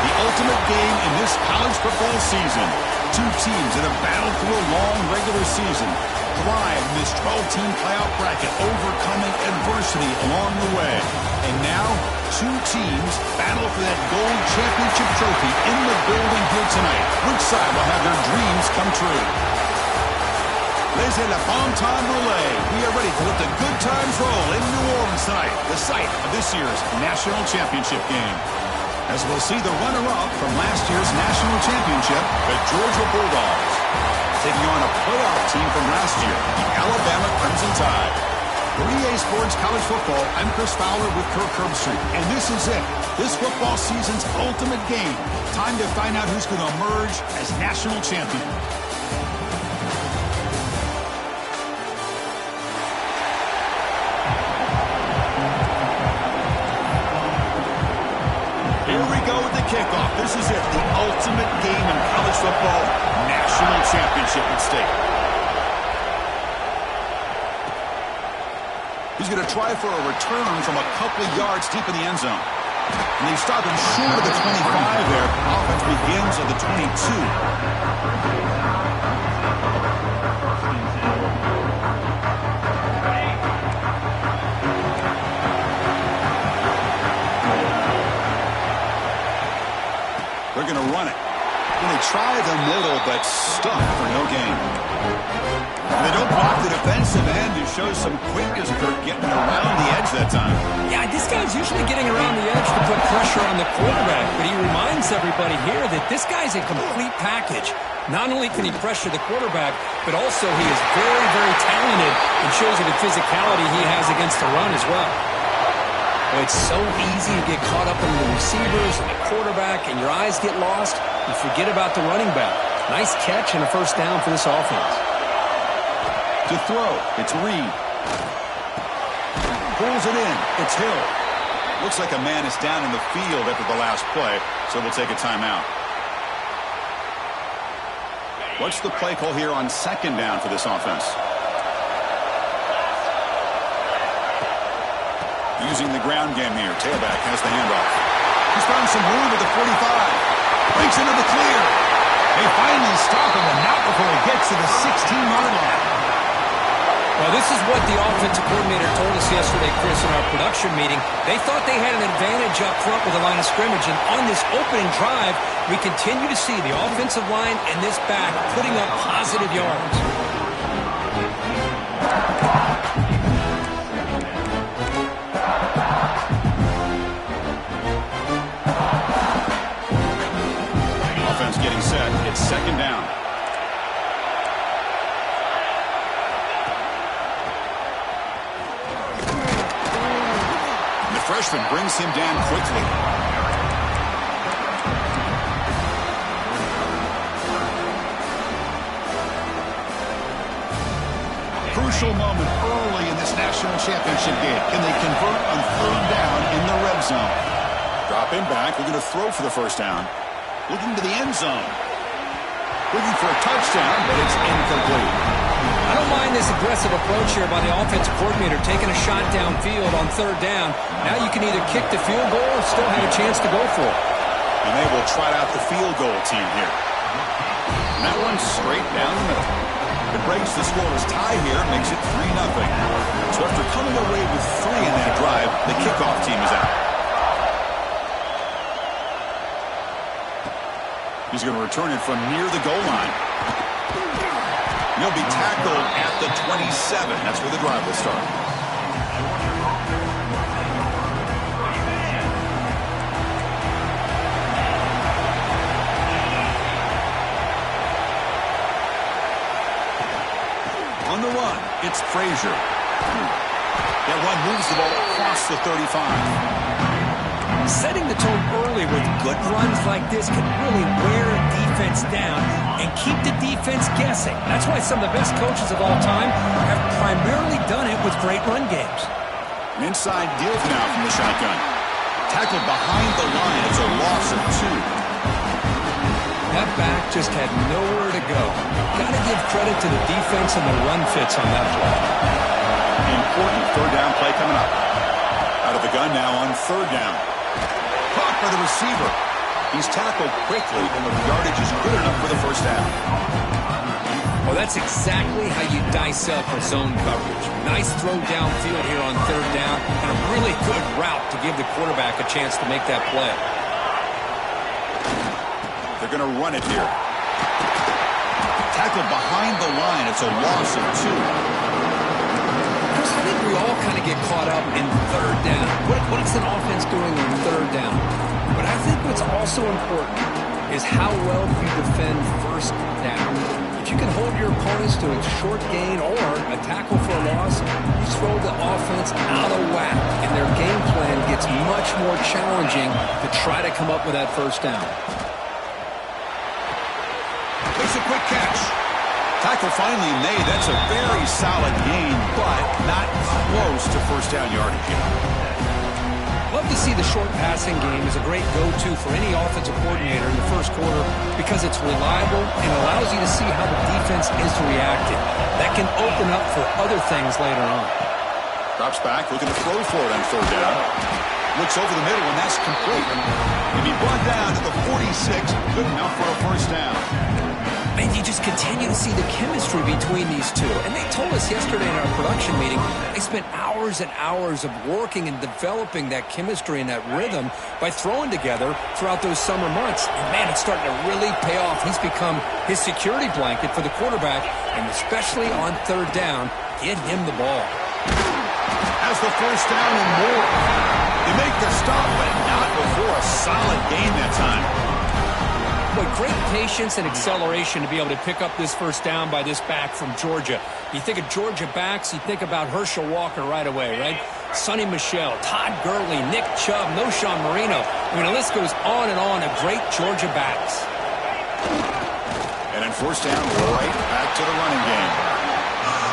The ultimate game in this college football season. Two teams that have battled through a long regular season, thrived in this 12-team playoff bracket, overcoming adversity along the way. And now, two teams battle for that gold championship trophy in the building here tonight. Which side will have their dreams come true? Laissez la bon temps rouler. We are ready to let the good times roll in New Orleans tonight, the site of this year's national championship game. As we'll see the runner-up from last year's national championship, the Georgia Bulldogs, taking on a playoff team from last year, the Alabama Crimson Tide. For EA Sports College Football, I'm Chris Fowler with Kirk Herbstreit, and this is it. This football season's ultimate game. Time to find out who's going to emerge as national champion. Kickoff. This is it, the ultimate game in college football, national championship at stake. He's going to try for a return from a couple of yards deep in the end zone. And they stop him short of the 25 there. Offense begins at the 22. They're going to run it. And they try the middle, but stuck for no gain. And they don't block the defensive end, who shows some quickness, Kirk, getting around the edge that time. Yeah, this guy's usually getting around the edge to put pressure on the quarterback, but he reminds everybody here that this guy's a complete package. Not only can he pressure the quarterback, but also he is very, very talented and shows you the physicality he has against the run as well. Well, it's so easy to get caught up in the receivers and the quarterback, and your eyes get lost. You forget about the running back. Nice catch and a first down for this offense. To throw, it's Reed. Pulls it in, it's Hill. Looks like a man is down in the field after the last play, so we'll take a timeout. What's the play call here on second down for this offense? Using the ground game here. Tailback has the handoff. He's found some room at the 45. Breaks into the clear. They finally stop him, and not before he gets to the 16-yard line. Well, this is what the offensive coordinator told us yesterday, Chris, in our production meeting. They thought they had an advantage up front with the line of scrimmage, and on this opening drive, we continue to see the offensive line and this back putting up positive yards. Getting set. It's second down. The freshman brings him down quickly. Crucial moment early in this national championship game. Can they convert on third down in the red zone? Drop him back. We're going to throw for the first down. Looking to the end zone. Looking for a touchdown, but it's incomplete. I don't mind this aggressive approach here by the offensive coordinator, taking a shot downfield on third down. Now you can either kick the field goal or still have a chance to go for it. And they will trot out the field goal team here. And that one's straight down the middle. It breaks the scoreless tie here, makes it 3-0. So after coming away with 3 in that drive, the kickoff team is out. He's going to return it from near the goal line. He'll be tackled at the 27. That's where the drive will start. On the run, it's Frazier. That one moves the ball across the 35. Setting the tone early with good runs like this can really wear a defense down and keep the defense guessing. That's why some of the best coaches of all time have primarily done it with great run games. An inside give now from the shotgun. Tackled behind the line. It's a loss of 2. That back just had nowhere to go. Got to give credit to the defense and the run fits on that play. Important third down play coming up. Out of the gun now on third down. Caught by the receiver. He's tackled quickly, and the yardage is good enough for the first down. Well, that's exactly how you dice up a zone coverage. Nice throw downfield here on third down, and a really good route to give the quarterback a chance to make that play. They're going to run it here. Tackled behind the line. It's a loss of 2. Chris, I think we all kind of get caught up in third down. What's an offense doing on third down? But I think what's also important is how well you defend first down. If you can hold your opponents to a short gain or a tackle for a loss, you throw the offense out of whack, and their game plan gets much more challenging to try to come up with that first down. It's a quick catch. Tackle finally made. That's a very solid gain, but not close to first down yardage yet. Love to see the short passing game as a great go-to for any offensive coordinator in the first quarter because it's reliable and allows you to see how the defense is reacting. That can open up for other things later on. Drops back, looking to throw for it on third down. Looks over the middle, and that's complete. And he brought down to the 46. Good enough for a first down. And you just continue to see the chemistry between these two. And they told us yesterday in our production meeting, they spent hours and hours of working and developing that chemistry and that rhythm by throwing together throughout those summer months. And, man, it's starting to really pay off. He's become his security blanket for the quarterback, and especially on third down, get him the ball. Has the first down and more. They make the stop, but not before a solid gain that time. Boy, great patience and acceleration to be able to pick up this first down by this back from Georgia. You think of Georgia backs, you think about Herschel Walker right away, right? Sonny Michel, Todd Gurley, Nick Chubb, Noshawn Marino. I mean, the list goes on and on of great Georgia backs. And on first down, right back to the running game.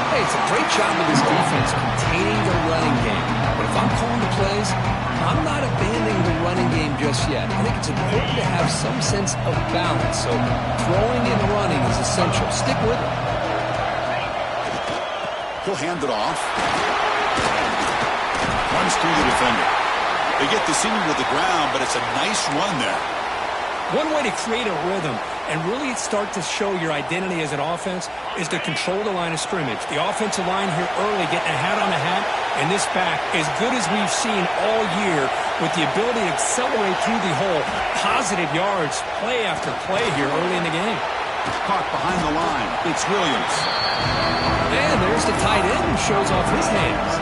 Hey, it's a great job of this defense containing the running game. But if I'm calling the plays, I'm not abandoning the running game just yet. I think it's important to have some sense of balance. So throwing and running is essential. Stick with it. He'll hand it off. Runs through the defender. They get the senior to the ground, but it's a nice run there. One way to create a rhythm and really start to show your identity as an offense is to control the line of scrimmage. The offensive line here early getting a hat on a hat, and this back, as good as we've seen all year, with the ability to accelerate through the hole, positive yards, play after play here early in the game. Caught behind the line. It's Williams. And there's the tight end who shows off his hands.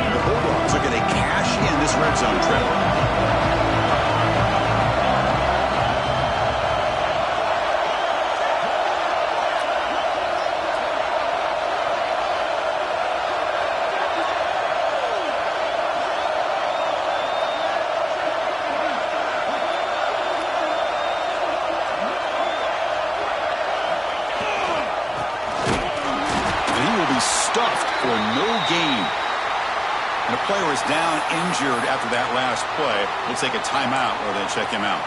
The Bulldogs are going to cash in this red zone trip. Stuffed for no gain. And the player is down injured after that last play. We'll take a timeout or they'll check him out.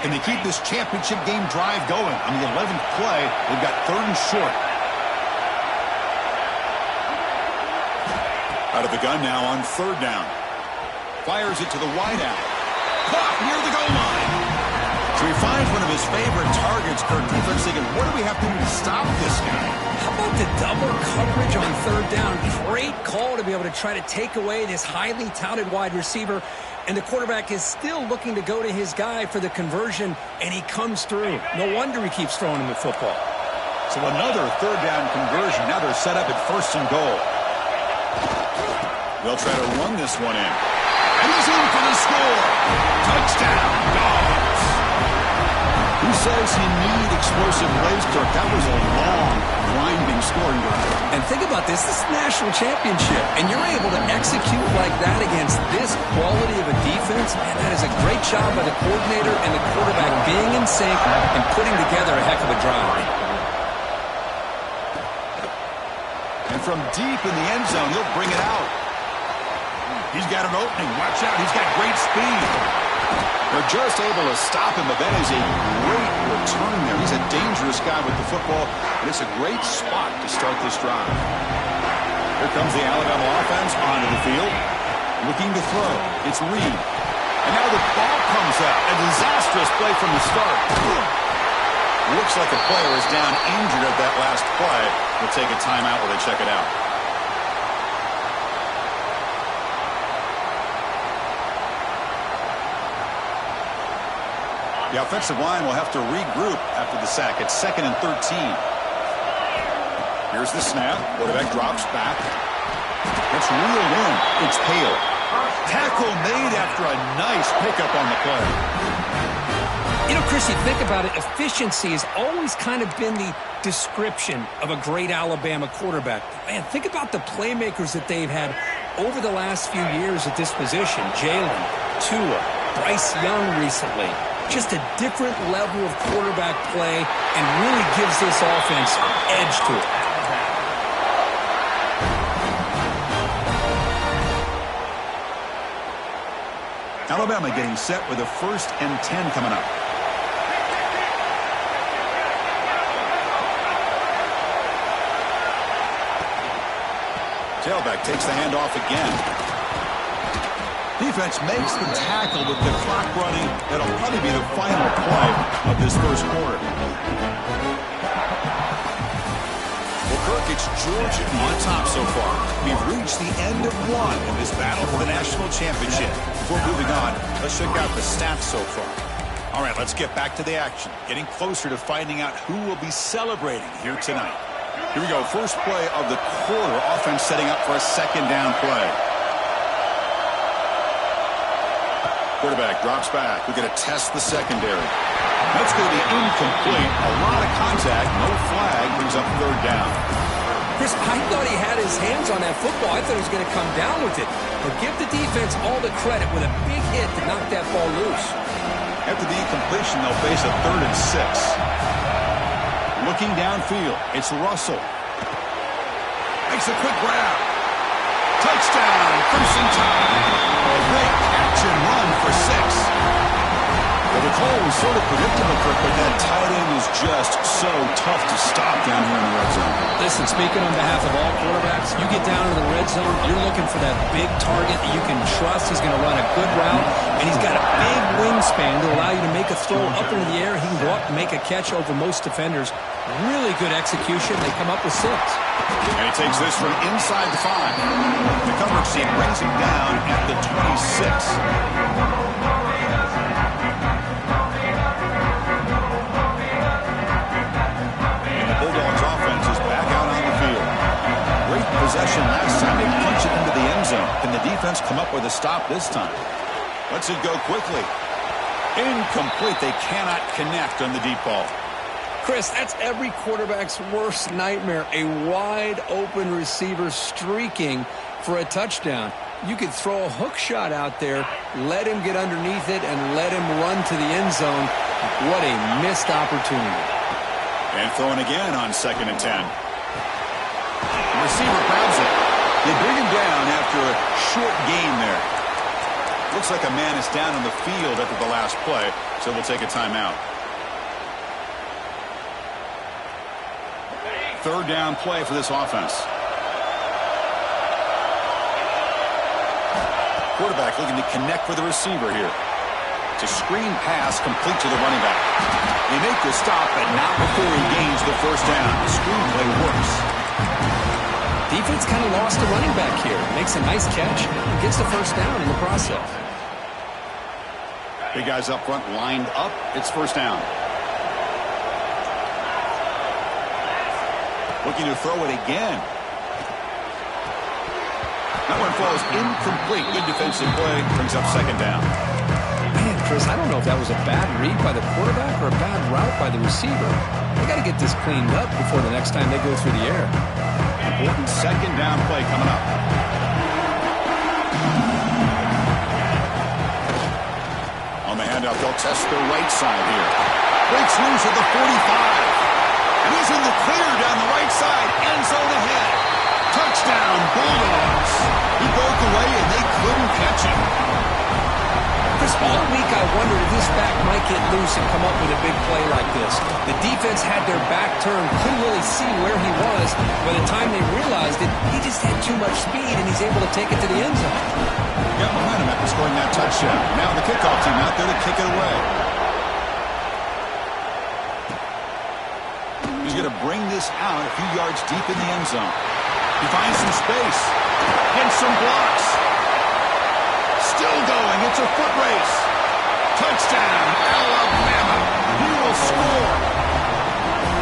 Can they keep this championship game drive going? On the 11th play, they've got third and short. Out of the gun now on third down. Fires it to the wideout. Caught near the goal line. So he finds one of his favorite targets, Kirk. Defense thinking, what do we have to do to stop this guy? How about the double coverage on third down? Great call to be able to try to take away this highly touted wide receiver. And the quarterback is still looking to go to his guy for the conversion, and he comes through. No wonder he keeps throwing him the football. So another third down conversion. Now they're set up at first and goal. They'll try to run this one in. And he's in for the score. Touchdown, Dogs. Who says you need explosive plays, Kirk? That was a long, grinding scoring drive. And think about this. This is a national championship, and you're able to execute like that against this quality of a defense. Man, that is a great job by the coordinator and the quarterback being in sync and putting together a heck of a drive. And from deep in the end zone, he'll bring it out. He's got an opening. Watch out. He's got great speed. They're just able to stop him, but that is a great return there. He's a dangerous guy with the football, and it's a great spot to start this drive. Here comes the Alabama offense onto the field. Looking to throw. It's Reed. And now the ball comes out. A disastrous play from the start. Looks like a player is down injured at that last play. We'll take a timeout while they check it out. The offensive line will have to regroup after the sack. It's 2nd and 13. Here's the snap. Quarterback drops back. It's reeled in. It's Hale. Tackle made after a nice pickup on the play. You know, Chris, you think about it, efficiency has always kind of been the description of a great Alabama quarterback. Man, think about the playmakers that they've had over the last few years at this position. Jalen, Tua, Bryce Young recently. Just a different level of quarterback play and really gives this offense edge to it. Alabama getting set with a 1st and 10 coming up. Tailback takes the handoff again. Defense makes the tackle with the clock running. That'll probably be the final play of this first quarter. Well, Kirk, it's Georgia on top so far. We've reached the end of one in this battle for the national championship. Before moving on, let's check out the stats so far. All right, let's get back to the action. Getting closer to finding out who will be celebrating here tonight. Here we go. First play of the quarter. Offense setting up for a 2nd down play. Quarterback drops back. We're going to test the secondary. That's going to be incomplete. A lot of contact. No flag. Brings up 3rd down. Chris, I thought he had his hands on that football. I thought he was going to come down with it. But give the defense all the credit with a big hit to knock that ball loose. After the incompletion, they'll face a 3rd and 6. Looking downfield, it's Russell. Makes a quick grab. Touchdown, Crimson Tide. A great catch and run for 6. Well, the call was sort of predictable, Kirk, but that tight end is just so tough to stop down here in the red zone. Listen, speaking on behalf of all quarterbacks, you get down into the red zone, you're looking for that big target that you can trust. He's going to run a good route, and he's got a big wingspan to allow you to make a throw up into the air. He can go up and make a catch over most defenders. Really good execution. They come up with 6. And he takes this from inside the 5. The coverage team brings him down at the 26. Possession last time. They punch it into the end zone. Can the defense come up with a stop this time? Lets it go quickly. Incomplete. They cannot connect on the deep ball. Chris, that's every quarterback's worst nightmare. A wide open receiver streaking for a touchdown. You could throw a hook shot out there, let him get underneath it, and let him run to the end zone. What a missed opportunity. And throwing again on 2nd and 10. The receiver grabs it. They bring him down after a short gain there. Looks like a man is down on the field after the last play, so we'll take a timeout. 3rd down play for this offense. Quarterback looking to connect with the receiver here. It's a screen pass complete to the running back. They make the stop, but not before he gains the 1st down. The screen play works. Defense kind of lost a running back here. Makes a nice catch and gets the 1st down in the process. Big guys up front lined up. It's 1st down. Looking to throw it again. That one falls incomplete. Good defensive play. Brings up 2nd down. Man, Chris, I don't know if that was a bad read by the quarterback or a bad route by the receiver. They got to get this cleaned up before the next time they go through the air. Important 2nd down play coming up. On the handoff, they'll test the right side here. Breaks loose at the 45. And he's in the clear down the right side. End zone ahead. Touchdown, Bulldogs. He broke away and they couldn't catch him. Chris, All week I wondered if this back might get loose and come up with a big play like this. The defense had their back turned, couldn't really see where he was. By the time they realized it, he just had too much speed, and he's able to take it to the end zone. Got momentum after scoring that touchdown. Now the kickoff team out there to kick it away. He's going to bring this out a few yards deep in the end zone. He finds some space. Gets some blocks. Still going. It's a foot race. Touchdown, Alabama. He will score.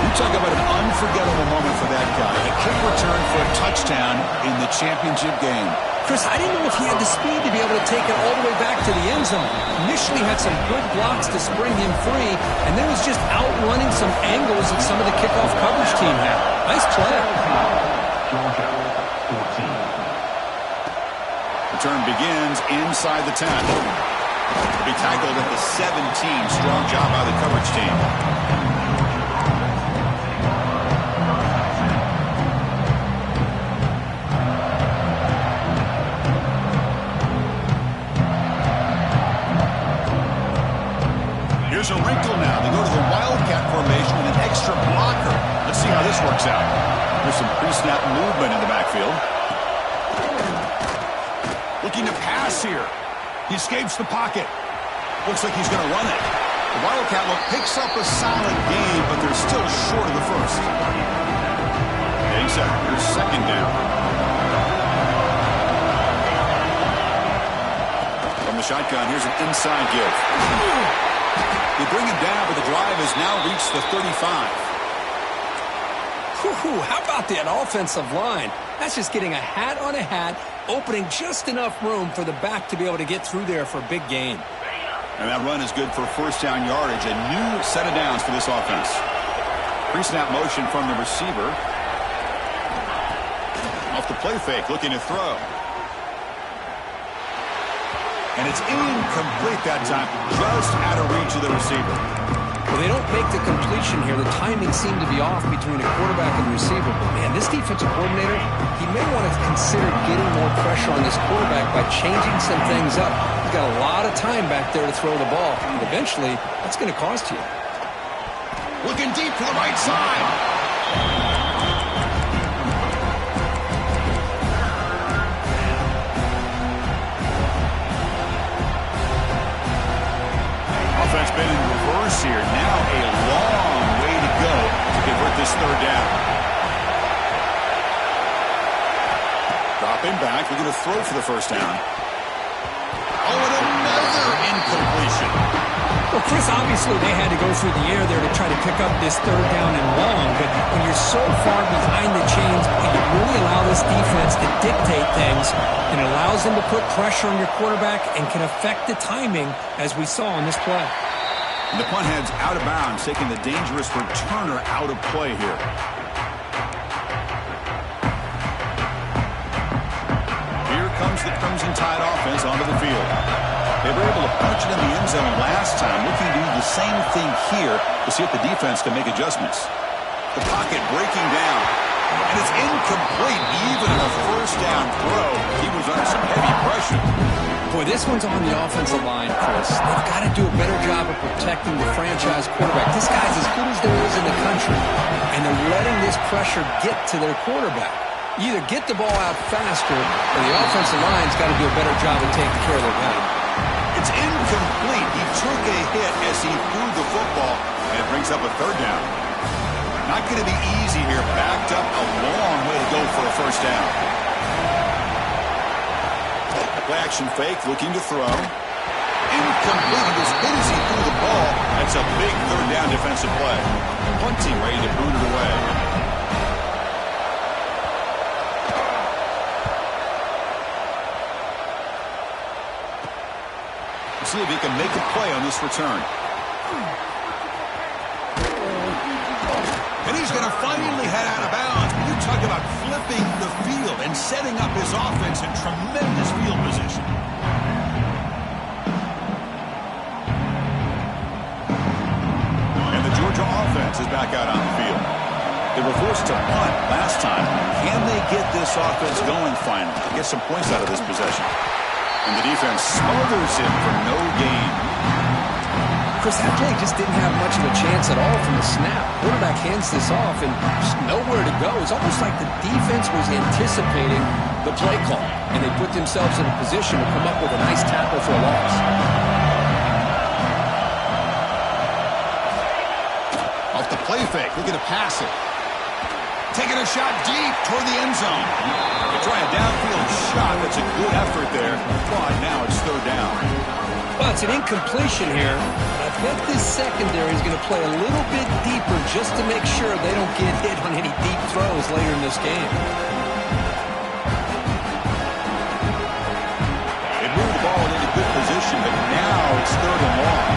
You talk about an unforgettable moment for that guy. A kick return for a touchdown in the championship game. Chris, I didn't know if he had the speed to be able to take it all the way back to the end zone. Initially had some good blocks to spring him free, and then was just outrunning some angles that some of the kickoff coverage team had. Nice play. Return begins inside the 10. He'll be tackled at the 17. Strong job by the coverage team. Here's a wrinkle now. They go to the Wildcat formation with an extra blocker. Let's see how this works out. There's some pre-snap movement in the backfield. Looking to pass here. He escapes the pocket. Looks like he's going to run it. The Wildcat look picks up a solid gain, but they're still short of the first. Getting set. Here's second down. From the shotgun, here's an inside give. They bring him down, but the drive has now reached the 35. How about that offensive line? That's just getting a hat on a hat, opening just enough room for the back to be able to get through there for a big gain. And that run is good for first down yardage. A new set of downs for this offense. Pre-snap motion from the receiver. Off the play fake, looking to throw. And it's incomplete that time, just out of reach of the receiver. Well, they don't make the completion here. The timing seemed to be off between the quarterback and the receiver. But, man, this defensive coordinator, he may want to consider getting more pressure on this quarterback by changing some things up. He's got a lot of time back there to throw the ball. And eventually, that's going to cost you. Looking deep to the right side. Offense been in reverse here. Now a long way to go to convert this third down. Dropping back. We're going to throw for the first down. Oh, and another incompletion. Well, Chris, obviously they had to go through the air there to try to pick up this third down and long, but when you're so far behind the chains, you really allow this defense to dictate things, and it allows them to put pressure on your quarterback and can affect the timing, as we saw on this play. And the punt heads out of bounds, taking the dangerous returner out of play here. Here comes the Crimson Tide offense onto the field. They were able to punch it in the end zone last time, looking to do the same thing here to see if the defense can make adjustments. The pocket breaking down, and it's incomplete even in a first down throw. He was under some heavy pressure. Boy, this one's on the offensive line, Chris. They've got to do a better job of protecting the franchise quarterback. This guy's as good as there is in the country, and they're letting this pressure get to their quarterback. You either get the ball out faster, or the offensive line's got to do a better job of taking care of their guy. It's incomplete. He took a hit as he threw the football, and it brings up a third down. Not going to be easy here. Backed up a long way to go for a first down. Play action fake, looking to throw. Incomplete. He was hit as he threw the ball. That's a big third down defensive play. Punting ready to boot it away. See if he can make a play on this return. And he's going to finally head out of bounds. You talk about flipping the field and setting up his offense in tremendous field position. And the Georgia offense is back out on the field. They were forced to punt last time. Can they get this offense going finally? Get some points out of this possession. And the defense smothers him for no gain. Chris, that play just didn't have much of a chance at all from the snap. Quarterback hands this off and just nowhere to go. It's almost like the defense was anticipating the play call, and they put themselves in a position to come up with a nice tackle for a loss. Off the play fake, looking to pass it. Taking a shot deep toward the end zone. They try a downfield shot. That's a good effort there. But now it's third down. Well, it's an incompletion here. I think this secondary is going to play a little bit deeper just to make sure they don't get hit on any deep throws later in this game. They moved the ball into good position, but now it's third and long.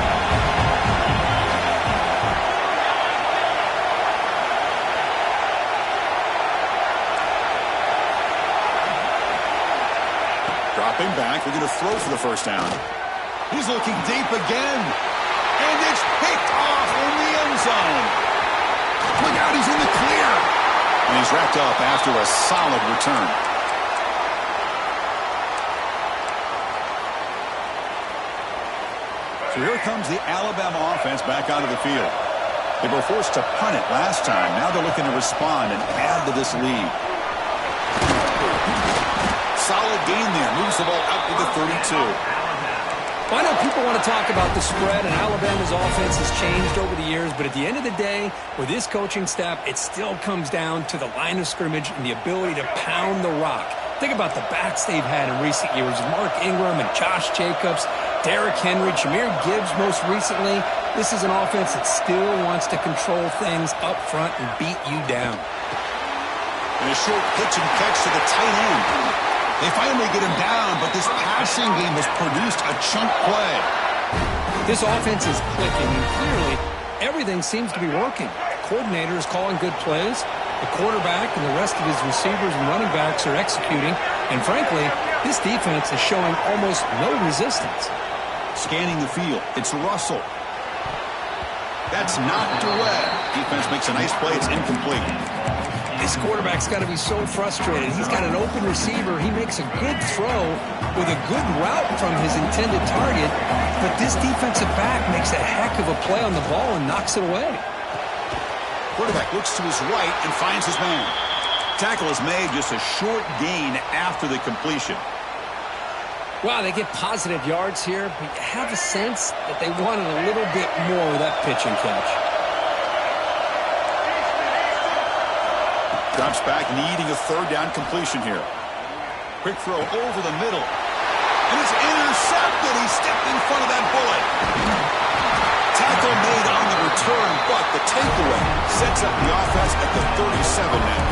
Dropping back, we're going to throw for the first down. He's looking deep again. And it's picked off in the end zone. Look out, he's in the clear. And he's wrapped up after a solid return. So here comes the Alabama offense back onto the field. They were forced to punt it last time. Now they're looking to respond and add to this lead. Solid gain there. Moves the ball out to the 32. I know people want to talk about the spread, and Alabama's offense has changed over the years, but at the end of the day, with this coaching staff, it still comes down to the line of scrimmage and the ability to pound the rock. Think about the backs they've had in recent years. Mark Ingram and Josh Jacobs, Derrick Henry, Jahmyr Gibbs most recently. This is an offense that still wants to control things up front and beat you down. And a short pitch and catch to the tight end. They finally get him down, but this passing game has produced a chunk play. This offense is clicking, and clearly everything seems to be working. The coordinator is calling good plays. The quarterback and the rest of his receivers and running backs are executing. And frankly, this defense is showing almost no resistance. Scanning the field, it's Russell. That's knocked away. Defense makes a nice play. It's incomplete. This quarterback's got to be so frustrated. He's got an open receiver. He makes a good throw with a good route from his intended target, but this defensive back makes a heck of a play on the ball and knocks it away. Quarterback looks to his right and finds his man. Tackle is made, just a short gain after the completion. Wow, they get positive yards here, but you have a sense that they wanted a little bit more with that pitch and catch. Drops back, needing a third down completion here. Quick throw over the middle. And it's intercepted. He stepped in front of that bullet. Tackle made on the return, but the takeaway sets up the offense at the 37 now.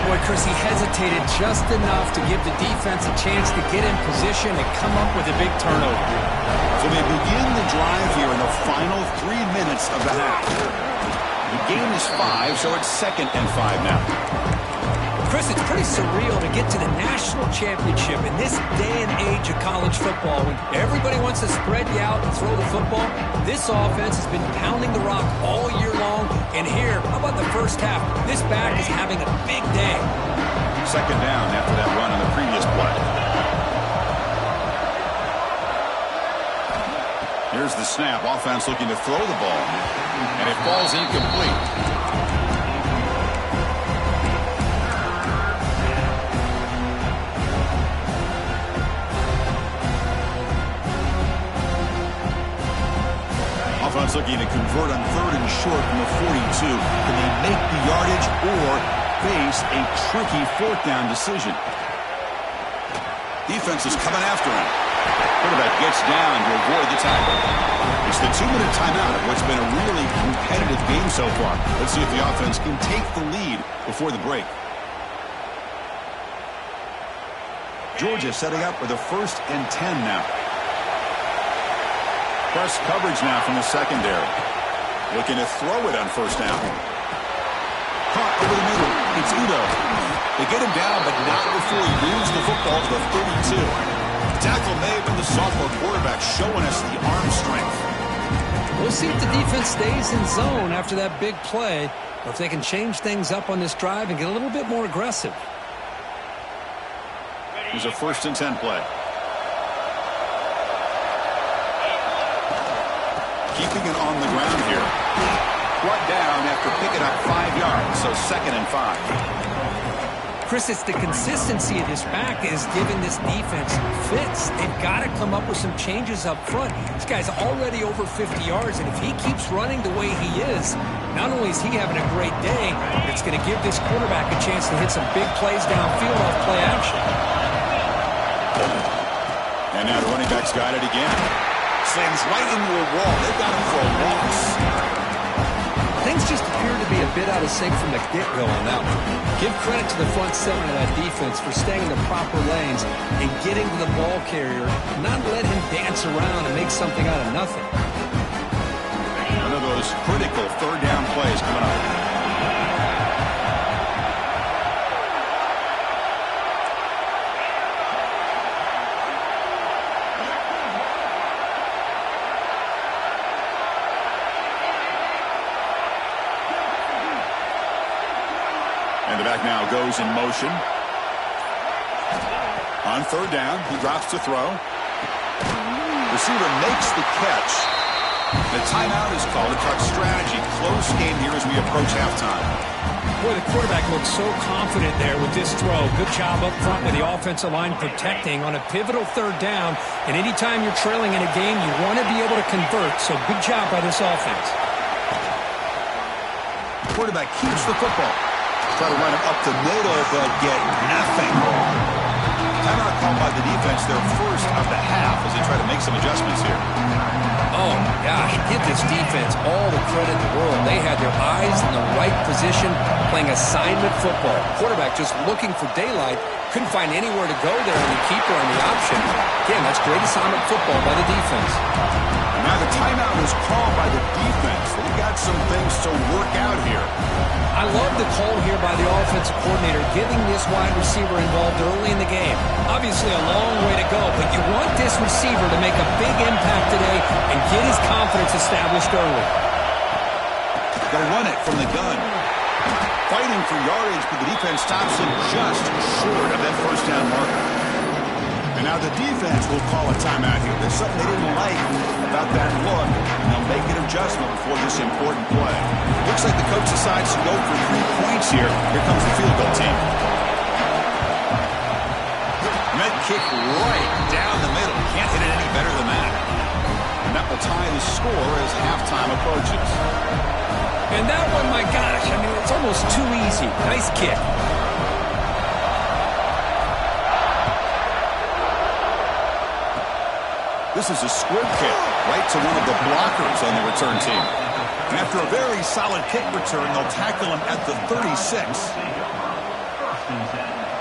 Boy, Chris, he hesitated just enough to give the defense a chance to get in position and come up with a big turnover. So they begin the drive here in the final 3 minutes of the half. The game is 5, so it's 2nd and 5 now. Chris, it's pretty surreal to get to the national championship in this day and age of college football when everybody wants to spread you out and throw the football. This offense has been pounding the rock all year long. And here, how about the first half? This back is having a big day. 2nd down after that run on the previous play. Here's the snap. Offense looking to throw the ball. And it falls incomplete. Offense looking to convert on 3rd and short from the 42. Can they make the yardage or face a tricky 4th down decision? Defense is coming after him. Quarterback gets down to avoid the tackle. It's the 2-minute timeout of what's been a really competitive game so far. Let's see if the offense can take the lead before the break. Georgia setting up with a 1st and 10 now. Press coverage now from the secondary. Looking to throw it on 1st down. Caught over the middle. It's Udo. They get him down, but not before he moves the football to the 32. Tackle made by the sophomore quarterback, showing us the arm strength. We'll see if the defense stays in zone after that big play, or if they can change things up on this drive and get a little bit more aggressive. Here's a 1st and 10 play. keeping it on the ground here. Brought down after picking up 5 yards, so 2nd and 5. Chris, it's the consistency of this back that is giving this defense fits. They've got to come up with some changes up front. This guy's already over 50 yards, and if he keeps running the way he is, not only is he having a great day, but it's going to give this quarterback a chance to hit some big plays downfield off play action. And now the running back's got it again. Slams right into a wall. They've got him for a loss. Things just appear to be a bit out of sync from the get-go on that one. Give credit to the front seven of that defense for staying in the proper lanes and getting to the ball carrier, not let him dance around and make something out of nothing. One of those critical third down plays coming up. And the back now goes in motion. On third down, he drops to throw. Receiver makes the catch. The timeout is called. To talk strategy. Close game here as we approach halftime. Boy, the quarterback looks so confident there with this throw. Good job up front with the offensive line protecting on a pivotal third down. And anytime you're trailing in a game, you want to be able to convert. So good job by this offense. Quarterback keeps the football. Try to run him up the middle, but get nothing. Timeout called by the defense, their first of the half, as they try to make some adjustments here. Oh, gosh, give this defense all the credit in the world. They had their eyes in the right position, playing assignment football. Quarterback just looking for daylight, couldn't find anywhere to go there, and the keeper on the option. Again, that's great assignment football by the defense. And now the timeout is called by the defense. They've got some things to work out here. I love the call here by the offensive coordinator, getting this wide receiver involved early in the game. Obviously a long way to go, but you want this receiver to make a big impact today and get his confidence established early. They'll run it from the gun. Fighting for yardage, but the defense stops him just short of that first down marker. And now the defense will call a timeout here. There's something they didn't like about that look, and they'll make an adjustment before this important play. Looks like the coach decides to go for 3 points here. Here comes the field goal team. Med kick right down the middle. Can't hit it any better than that. And that will tie the score as halftime approaches. And that one, my gosh, I mean, it's almost too easy. Nice kick. This is a squib kick right to one of the blockers on the return team. And after a very solid kick return, they'll tackle him at the 36.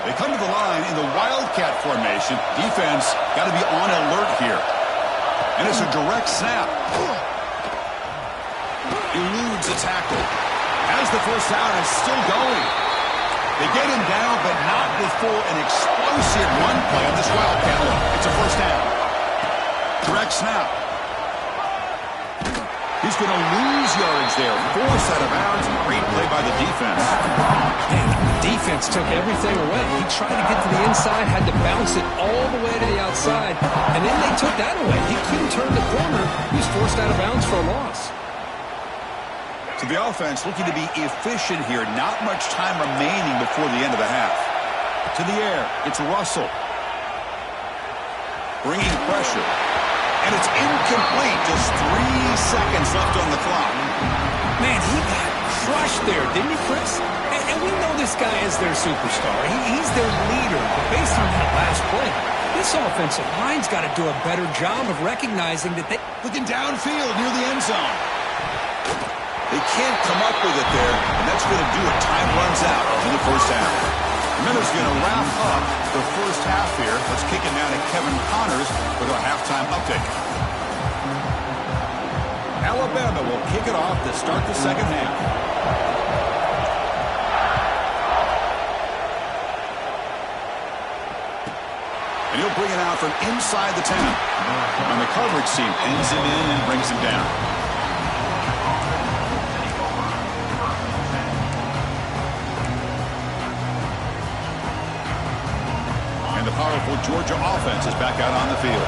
They come to the line in the Wildcat formation. Defense got to be on alert here. And it's a direct snap. Eludes a tackle. As the first down is still going. They get him down, but not before an explosive run play on this Wildcat look. It's a first down. Direct snap. He's going to lose yardage there. Forced out of bounds. Great play by the defense. Man, the defense took everything away. He tried to get to the inside, had to bounce it all the way to the outside, and then they took that away. He couldn't turn the corner. He was forced out of bounds for a loss. So the offense looking to be efficient here. Not much time remaining before the end of the half. To the air. It's Russell. Bringing pressure. And it's incomplete. Just 3 seconds left on the clock. Man, he got crushed there, didn't he, Chris? And we know this guy is their superstar. He's their leader. But based on that last play, this offensive line's got to do a better job of recognizing that they... Looking downfield near the end zone. They can't come up with it there, and that's going to do it. Time runs out in the first half. Miller's going to wrap up the first half here. Let's kick it down to Kevin Connors with our halftime update. Alabama will kick it off to start the second half. And he'll bring it out from inside the 10. And the coverage team pins him in and brings him down. The powerful Georgia offense is back out on the field.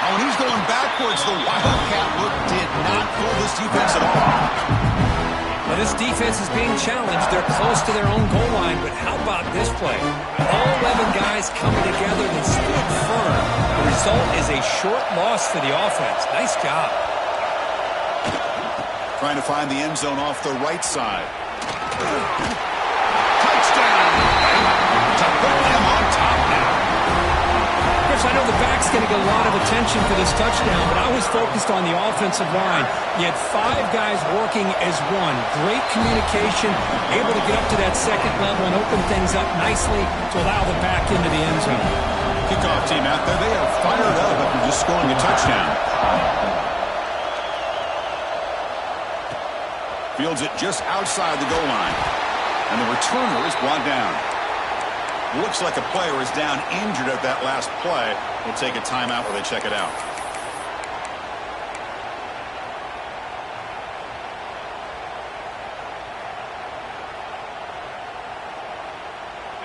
Oh, and he's going backwards. The Wildcat look did not fool this defense at all. Well, this defense is being challenged. They're close to their own goal line, but how about this play? All 11 guys coming together and stood firm. The result is a short loss for the offense. Nice job. Trying to find the end zone off the right side. Touchdown! To put them on top now. Chris, I know the back's going to get a lot of attention for this touchdown, but I was focused on the offensive line. You had 5 guys working as one. Great communication, able to get up to that second level and open things up nicely to allow the back into the end zone. Kickoff team out there, they are fired up after just scoring a touchdown. Fields it just outside the goal line. And the returner is brought down. Looks like a player is down injured at that last play. We'll take a timeout while they check it out.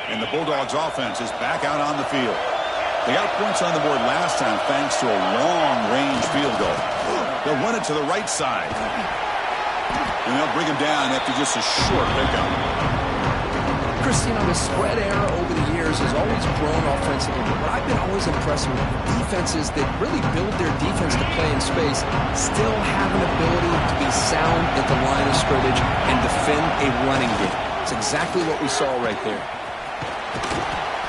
And the Bulldogs offense is back out on the field. They got points on the board last time thanks to a long-range field goal. They'll run it to the right side. And they'll bring him down after just a short pickup. Chris, the spread era over the years has always grown offensively, but I've been always impressed with defenses that really build their defense to play in space, still have an ability to be sound at the line of scrimmage and defend a running game. It's exactly what we saw right there.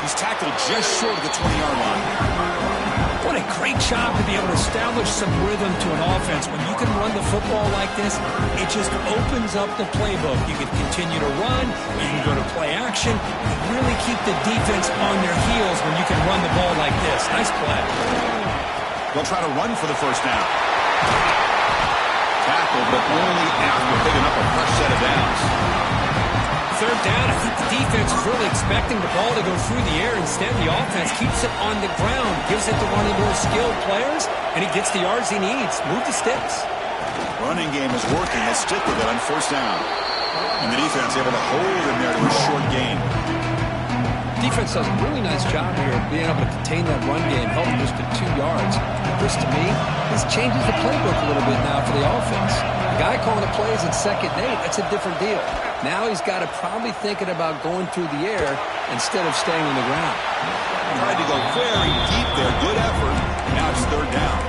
He's tackled just short of the 20-yard line. What a great job to be able to establish some rhythm to an offense. When you can run the football like this, it just opens up the playbook. You can continue to run, you can go to play action, and really keep the defense on their heels when you can run the ball like this. Nice play. They'll try to run for the first down. Tackle, but only after picking up a fresh set of downs. Third down, I think the defense is really expecting the ball to go through the air. Instead, the offense keeps it on the ground, gives it to one of the more skilled players, and he gets the yards he needs. Move the sticks. Running game is working. They stick with it on first down. And the defense able to hold him there to a short gain. Defense does a really nice job here of being able to contain that run game, held him just to 2 yards. Chris, to me, this changes the playbook a little bit now for the offense. The guy calling the plays at 2nd and 8, that's a different deal. Now he's got to probably thinking about going through the air instead of staying on the ground. Tried to go very deep there. Good effort. Now it's third down.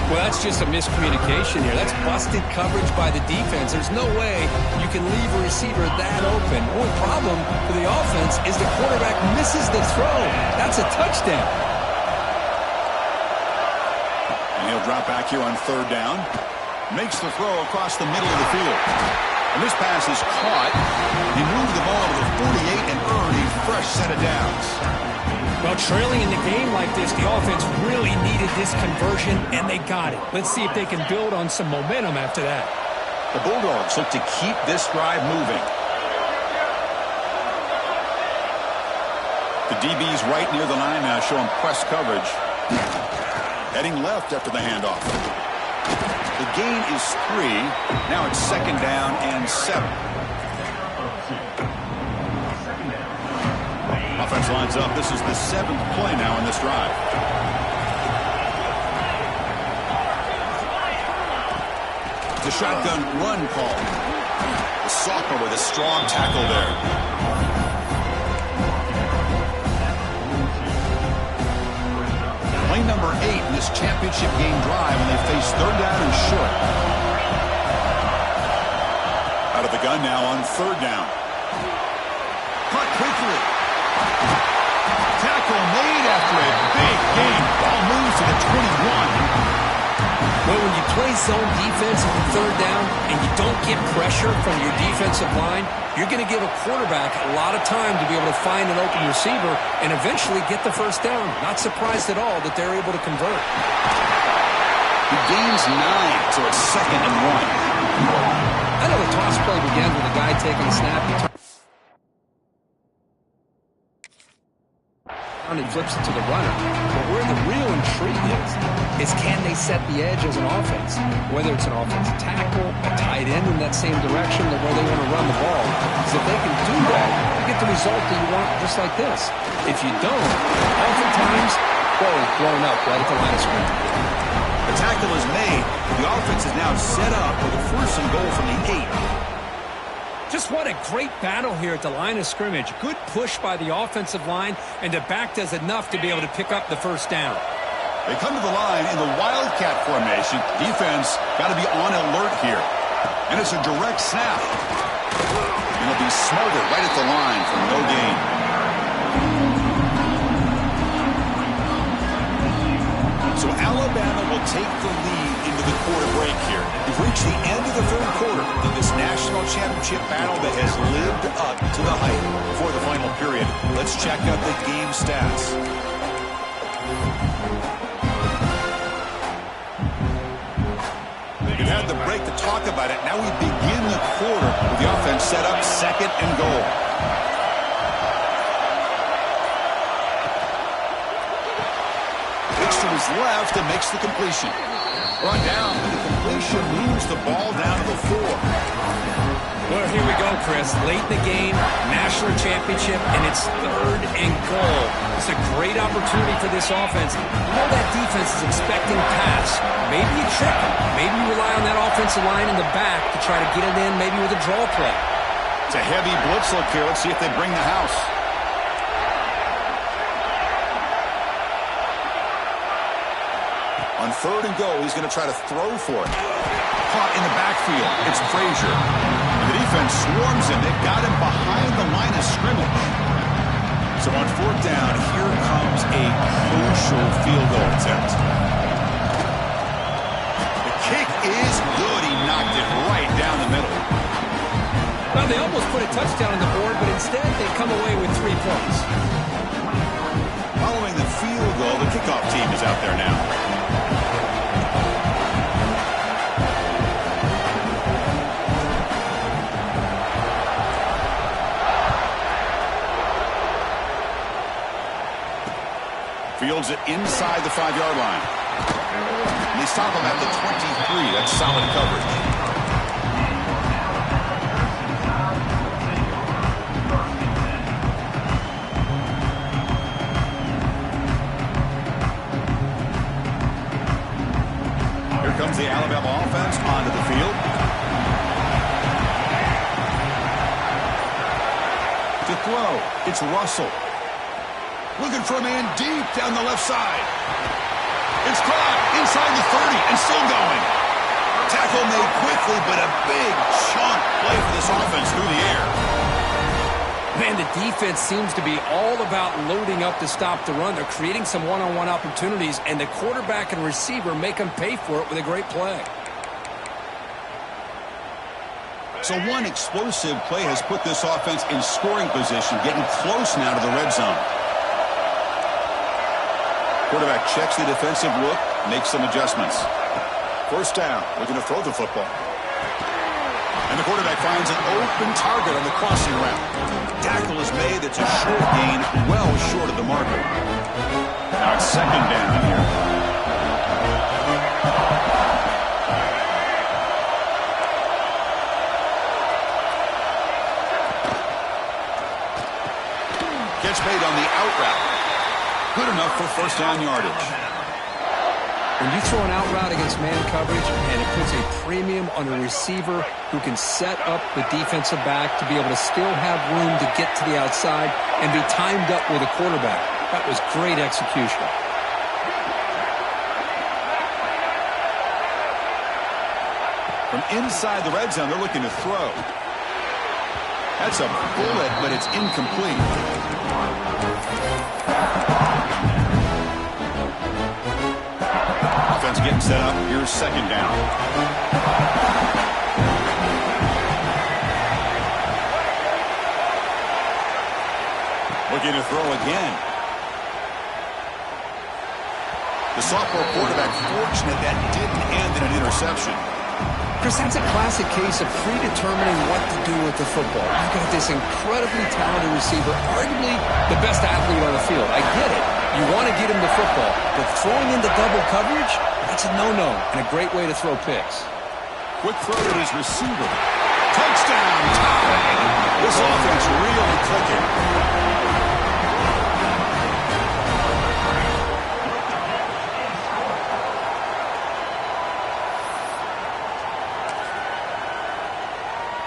Well, that's just a miscommunication here. That's busted coverage by the defense. There's no way you can leave a receiver that open. The only problem for the offense is the quarterback misses the throw. That's a touchdown. And he'll drop back here on third down. Makes the throw across the middle of the field. And this pass is caught. He moved the ball to the 48 and earned a fresh set of downs. Well, trailing in the game like this, the offense really needed this conversion, and they got it. Let's see if they can build on some momentum after that. The Bulldogs look to keep this drive moving. The DB's right near the line now, showing press coverage. Heading left after the handoff. The gain is 3. Now it's 2nd down and 7. Offense lines up. This is the 7th play now in this drive. It's a shotgun run call. The sophomore with a strong tackle there. Play number 8 in this championship game drive when they face third down and short. Out of the gun now on third down. Caught quickly. Tackle made after a big gain. Ball moves to the 21. Well, when you play zone defense on third down and you don't get pressure from your defensive line, you're going to give a quarterback a lot of time to be able to find an open receiver and eventually get the first down. Not surprised at all that they're able to convert. He gains 9, so it's 2nd and 1. I know the toss play begins with a guy taking a snap. And flips it to the runner. But where the real intrigue is can they set the edge as an offense? Whether it's an offensive tackle, a tight end in that same direction, or where they want to run the ball. Because if they can do that, you get the result that you want just like this. If you don't, oftentimes ball is blown up right at the line of scrimmage. The tackle is made. The offense is now set up with a 1st and goal from the 8. Just what a great battle here at the line of scrimmage. Good push by the offensive line, and the back does enough to be able to pick up the 1st down. They come to the line in the Wildcat formation. Defense got to be on alert here. And it's a direct snap. And it'll be smothered right at the line for no gain. So Alabama will take the lead into the quarter break here. We've reached the end of the 3rd quarter in this national championship battle that has lived up to the hype for the final period. Let's check out the game stats. We've had the break to talk about it. Now we begin the quarter with the offense set up 2nd and goal. To his left and makes the completion. Brought down, and the completion moves the ball down to the 4. Well, here we go, Chris. Late in the game, national championship, and it's 3rd and goal. It's a great opportunity for this offense. You know that defense is expecting pass. Maybe you trick them. Maybe you rely on that offensive line in the back to try to get it in, maybe with a draw play. It's a heavy blitz look here. Let's see if they bring the house. On 3rd and goal, he's going to try to throw for it. Caught in the backfield. It's Frazier. The defense swarms him. They've got him behind the line of scrimmage. So on 4th down, here comes a crucial field goal attempt. The kick is good. He knocked it right down the middle. Well, they almost put a touchdown on the board, but instead they come away with 3 points. Following the field goal, the kickoff team is out there now. Fields it inside the 5-yard line. And they stop him at the 23. That's solid coverage. Here comes the Alabama offense onto the field. To throw, it's Russell. Looking for a man deep down the left side. It's caught inside the 30 and still going. Tackle made quickly, but a big chunk play for this offense through the air. Man, the defense seems to be all about loading up to stop the run. They're creating some one-on-one opportunities, and the quarterback and receiver make them pay for it with a great play. So one explosive play has put this offense in scoring position, getting close now to the red zone. Quarterback checks the defensive look, makes some adjustments. 1st down, looking to throw the football. And the quarterback finds an open target on the crossing route. Tackle is made. It's a short gain, well short of the marker. Now it's 2nd down here. Catch made on the out route. Good enough for 1st down yardage. When you throw an out route against man coverage, and it puts a premium on a receiver who can set up the defensive back to be able to still have room to get to the outside and be timed up with a quarterback. That was great execution. From inside the red zone, they're looking to throw. That's a bullet, but it's incomplete. Offense getting set up. Here's 2nd down. Looking to throw again. The sophomore quarterback fortunate that didn't end in an interception. Chris, that's a classic case of predetermining what to do with the football. You've got this incredibly talented receiver, arguably the best athlete on the field. I get it. You want to get him the football, but throwing into double coverage, that's a no-no and a great way to throw picks. Quick throw to his receiver. Touchdown, tie. This offense really clicking.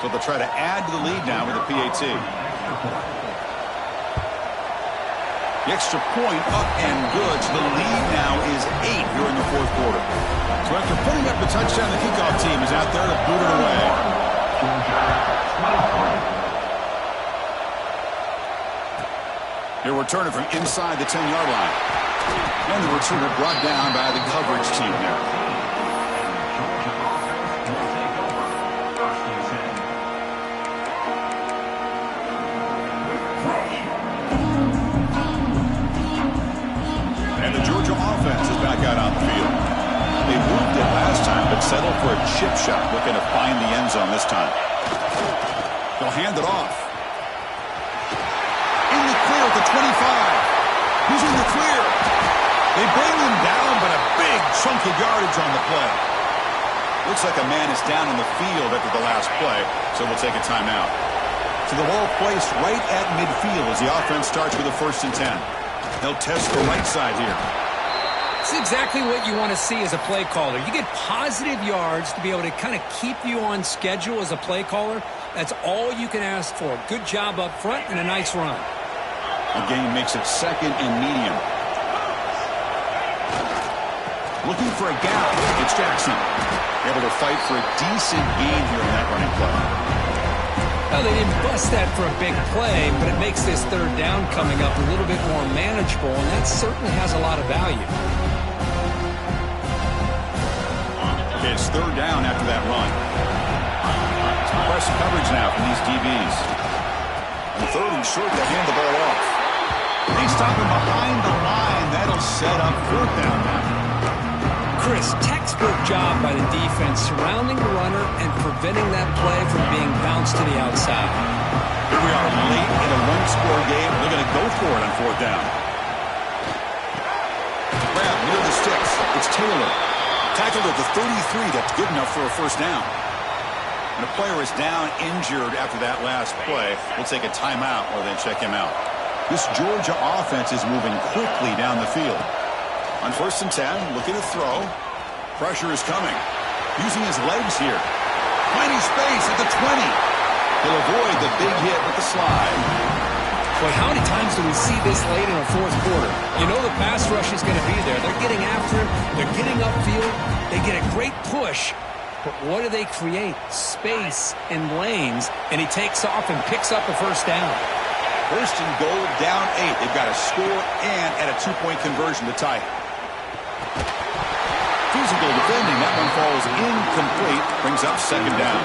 So they'll try to add to the lead now with a PAT. The extra point up and good. So the lead now is 8 here in the fourth quarter. So after putting up the touchdown, the kickoff team is out there to boot it away. They're returning from inside the 10-yard line. And the returner brought down by the coverage team there. Offense is back out on the field. They moved it last time, but settled for a chip shot, looking to find the end zone this time. They'll hand it off. In the clear at the 25. He's in the clear. They bring him down, but a big chunk of yardage on the play. Looks like a man is down in the field after the last play, so we'll take a timeout. So the ball placed right at midfield as the offense starts with a 1st and 10. They'll test the right side here. It's exactly what you want to see as a play caller. You get positive yards to be able to kind of keep you on schedule as a play caller. That's all you can ask for. Good job up front and a nice run. The game makes it 2nd and medium. Looking for a gap. It's Jackson. Able to fight for a decent gain here in that running play. Well, they didn't bust that for a big play, but it makes this 3rd down coming up a little bit more manageable, and that certainly has a lot of value. It's 3rd down after that run. Some press coverage now from these DBs. And 3rd and short, they hand the ball off. They stop him behind the line. That'll set up 4th down now. Chris, textbook job by the defense surrounding the runner and preventing that play from being bounced to the outside. Here we are late in a one-score game. They're going to go for it on 4th down. Grab near the sticks. It's Taylor. Tackled at the 33. That's good enough for a 1st down. And the player is down injured after that last play. We'll take a timeout or then check him out. This Georgia offense is moving quickly down the field. On 1st and 10, looking to throw. Pressure is coming. Using his legs here. Plenty space at the 20. He'll avoid the big hit with the slide. Boy, how many times do we see this late in a 4th quarter? You know the pass rush is going to be there. They're getting after him. They're getting upfield. They get a great push. But what do they create? Space and lanes. And he takes off and picks up a 1st down. 1st and goal, down 8. They've got to score and at a 2-point conversion to tie. Physical defending. That one falls incomplete. Brings up 2nd down.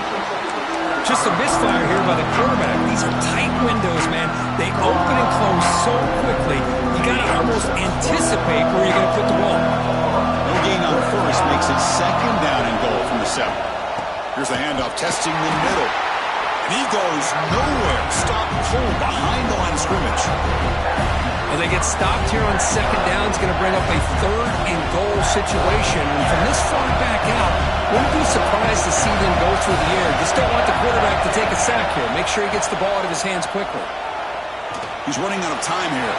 Just a misfire here by the quarterback. These are tight windows, man. They open and close so quickly. You got to almost anticipate where you're going to put the ball. No gain on 1st makes it 2nd down and goal from the 7. Here's the handoff, testing the middle. And he goes nowhere. Stopped cold behind the line of scrimmage. Well, they get stopped here on 2nd down. It's going to bring up a 3rd and goal situation. And from this far back out, wouldn't be surprised to see them go through the air. Just don't want the quarterback to take a sack here. Make sure he gets the ball out of his hands quickly. He's running out of time here.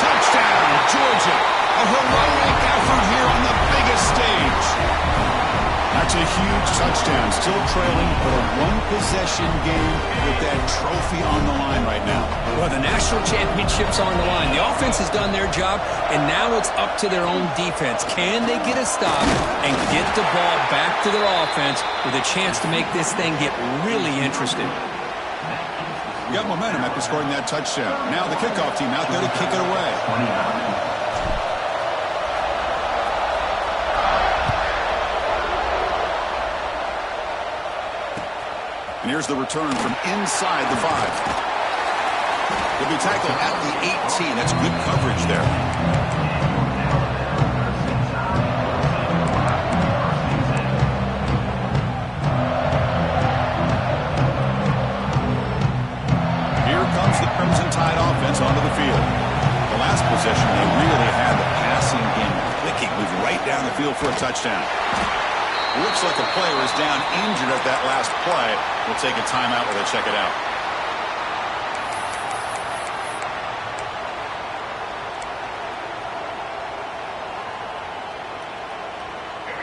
Touchdown, Georgia. A heroic effort here on the biggest stage. That's a huge touchdown. Still trailing, but a one-possession game with that trophy on the line right now. Well, the national championship's on the line. The offense has done their job, and now it's up to their own defense. Can they get a stop and get the ball back to their offense with a chance to make this thing get really interesting? We got momentum after scoring that touchdown. Now the kickoff team out there to kick it away. And here's the return from inside the 5. He'll be tackled at the 18. That's good coverage there. Here comes the Crimson Tide offense onto the field. The last possession, they really had the passing game clicking. Moved right down the field for a touchdown. Looks like a player is down injured at that last play. We'll take a timeout where they check it out.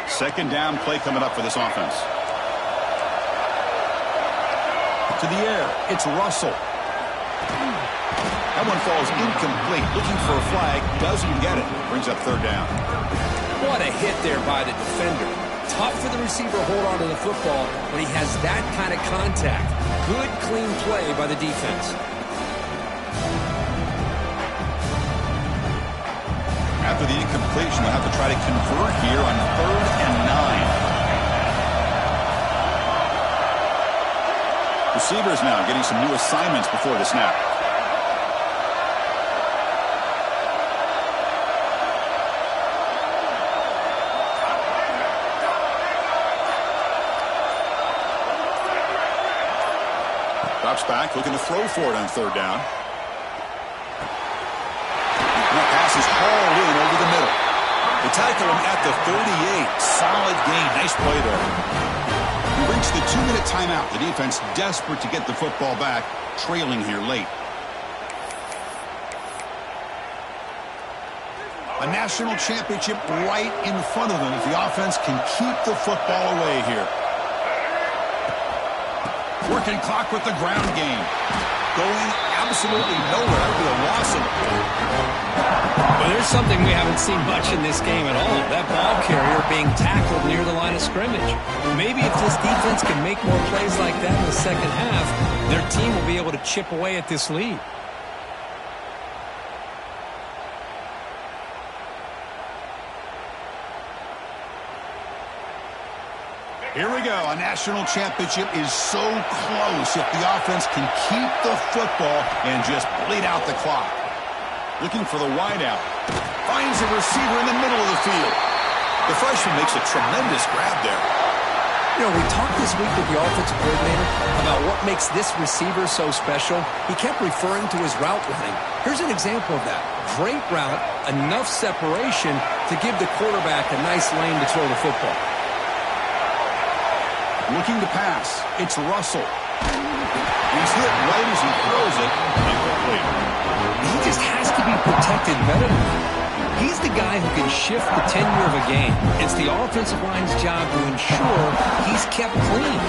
Second down play coming up for this offense. to the air. It's Russell. That one falls incomplete. Looking for a flag. Doesn't get it. Brings up third down. What a hit there by the defender. Tough for the receiver to hold on to the football when he has that kind of contact. Good, clean play by the defense. After the incompletion, they'll have to try to convert here on 3rd and 9. Receivers now getting some new assignments before the snap. Drops back, looking to throw for it on 3rd down. That pass is hauled in over the middle. They tackle him at the 38. Solid gain. Nice play there. We reached the 2-minute timeout. The defense desperate to get the football back, trailing here late. A national championship right in front of them if the offense can keep the football away here. Working clock with the ground game. Going absolutely nowhere. That would be a loss of it. Well, there's something we haven't seen much in this game at all. That ball carrier being tackled near the line of scrimmage. Maybe if this defense can make more plays like that in the second half, their team will be able to chip away at this lead. Here we go. A national championship is so close if the offense can keep the football and just bleed out the clock. Looking for the wideout. Finds a receiver in the middle of the field. The freshman makes a tremendous grab there. You know, we talked this week with the offensive coordinator about what makes this receiver so special. He kept referring to his route running. Here's an example of that. Great route, enough separation to give the quarterback a nice lane to throw the football. Looking to pass. It's Russell. He's hit right as he throws it. Incomplete. He just has to be protected better than that. He's the guy who can shift the tenure of a game. It's the offensive line's job to ensure he's kept clean.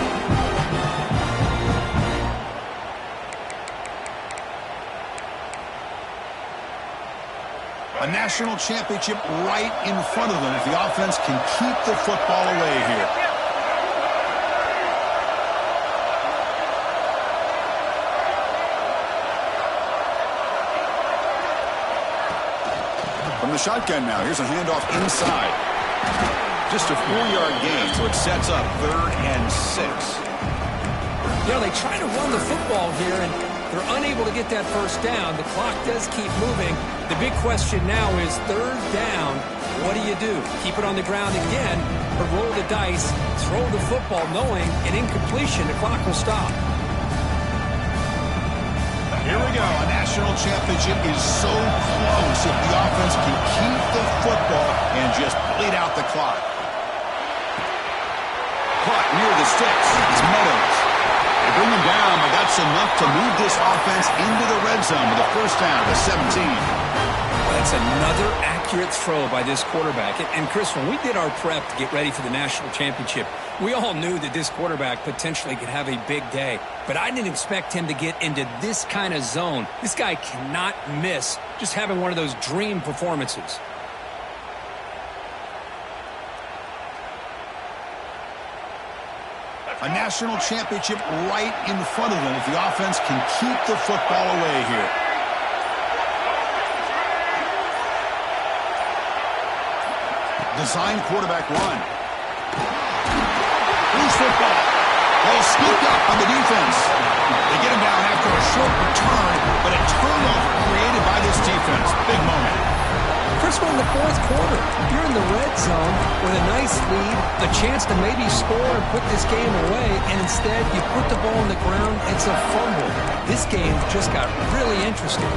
A national championship right in front of them if the offense can keep the football away here. From the shotgun now, here's a handoff inside. Just a 4-yard gain, so it sets up 3rd and 6. You know, they try to run the football here, and they're unable to get that first down. The clock does keep moving. The big question now is 3rd down. What do you do? Keep it on the ground again, or roll the dice, throw the football, knowing an incompletion, the clock will stop. Here we go. A national championship is so close if the offense can keep the football and just bleed out the clock. Caught near the sticks. It's Meadows. They bring him down, but that's enough to move this offense into the red zone with a first down to 17. That's another accurate throw by this quarterback. And Chris, when we did our prep to get ready for the national championship, we all knew that this quarterback potentially could have a big day. But I didn't expect him to get into this kind of zone. This guy cannot miss just having one of those dream performances. A national championship right in front of them if the offense can keep the football away here. Design quarterback run. Loose football. Ball scooped up on the defense. They get him down after a short return, but a turnover created by this defense. Big moment. First one in the fourth quarter. You're in the red zone with a nice lead, a chance to maybe score and put this game away, and instead you put the ball on the ground. It's a fumble. This game just got really interesting.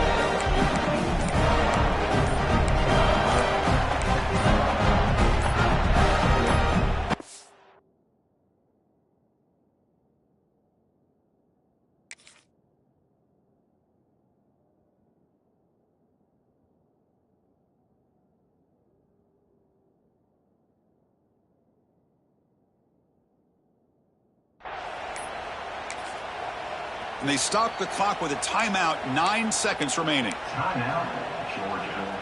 And they stop the clock with a timeout, 9 seconds remaining. Timeout, Georgia.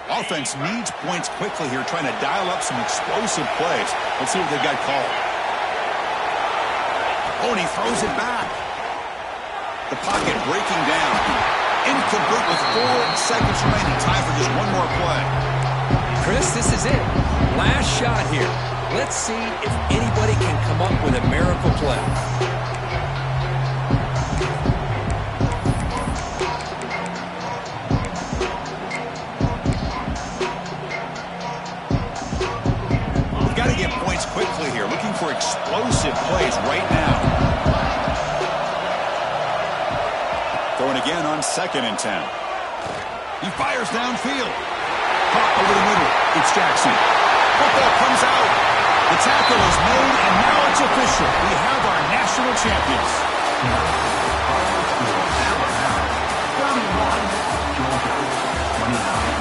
Offense needs points quickly here, trying to dial up some explosive plays. Let's see what they got called. Oh, and he throws it back. The pocket breaking down. Incomplete with 4 seconds remaining. Time for just one more play. Chris, this is it. Last shot here. Let's see if anybody can come up with a miracle play. Got to get points quickly here. Looking for explosive plays right now. Throwing again on 2nd and 10. He fires downfield. Caught over the middle. It's Jackson. Football comes out. The tackle is made, and now it's official. We have our national champions. Alabama, 31, Georgia, 29.